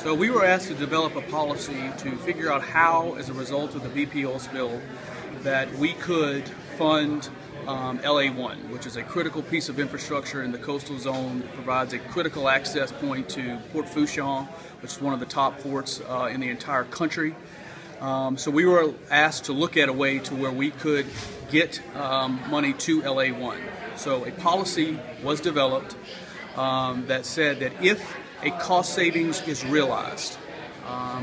So we were asked to develop a policy to figure out how, as a result of the BP oil spill, that we could fund LA1, which is a critical piece of infrastructure in the coastal zone that provides a critical access point to Port Fourchon, which is one of the top ports in the entire country. So we were asked to look at a way to where we could get money to LA1. So a policy was developed that said that if a cost savings is realized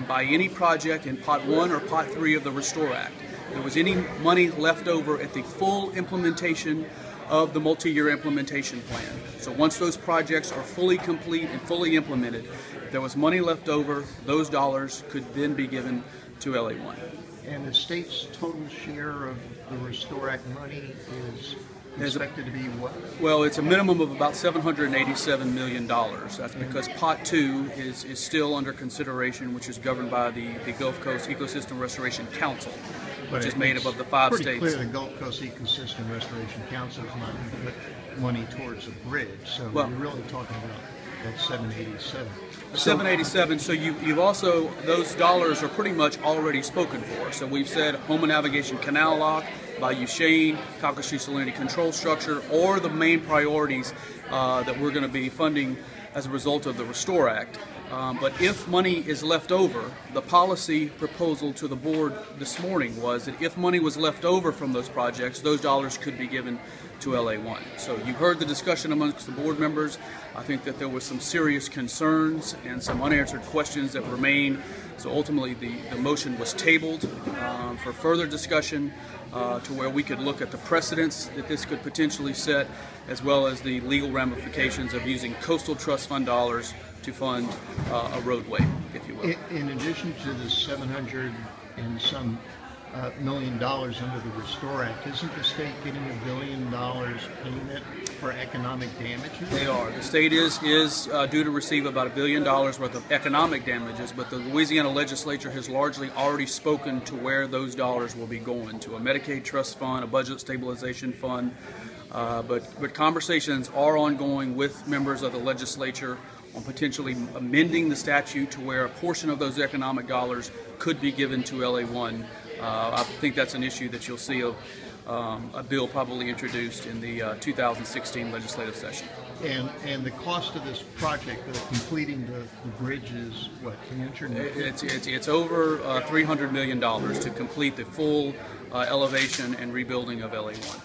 by any project in Pot 1 or Pot 3 of the Restore Act, there was any money left over at the full implementation of the multi-year implementation plan. So once those projects are fully complete and fully implemented, if there was money left over, those dollars could then be given to LA1. And the state's total share of the Restore Act money is expected to be what? Well, it's a minimum of about $787 million. That's because Pot 2 is still under consideration, which is governed by the Gulf Coast Ecosystem Restoration Council, which is made up of the 5 states. It's pretty clear the Gulf Coast Ecosystem Restoration Council is not going to put money towards a bridge, so you're really talking about that 787. 787. So you've also, those dollars are pretty much already spoken for. So we've said Houma Navigation Canal Lock, Bayou Chene, Calcasieu Salinity Control Structure, or the main priorities that we're going to be funding as a result of the Restore Act. But if money is left over, the policy proposal to the board this morning was that if money was left over from those projects, those dollars could be given to LA1. So you heard the discussion amongst the board members. I think that there was some serious concerns and some unanswered questions that remain. So ultimately the motion was tabled for further discussion to where we could look at the precedents that this could potentially set, as well as the legal ramifications of using coastal trust fund dollars to fund a roadway, if you will. In addition to the $700 and some million under the Restore Act, isn't the state getting $1 billion payment for economic damages? They are. The state is due to receive about $1 billion worth of economic damages, but the Louisiana legislature has largely already spoken to where those dollars will be going, to a Medicaid trust fund, a budget stabilization fund. But conversations are ongoing with members of the legislature on potentially amending the statute to where a portion of those economic dollars could be given to LA1. I think that's an issue that you'll see a bill probably introduced in the 2016 legislative session. And the cost of this project, completing the bridge, is what? It's over $300 million to complete the full elevation and rebuilding of LA1.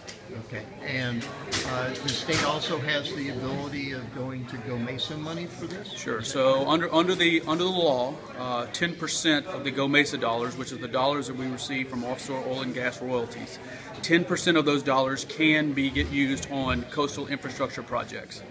Okay, and the state also has the ability of going to Go Mesa money for this? Sure. So under the law, 10% of the Go Mesa dollars, which is the dollars that we receive from offshore oil and gas royalties, 10% of those dollars can be used on coastal infrastructure projects.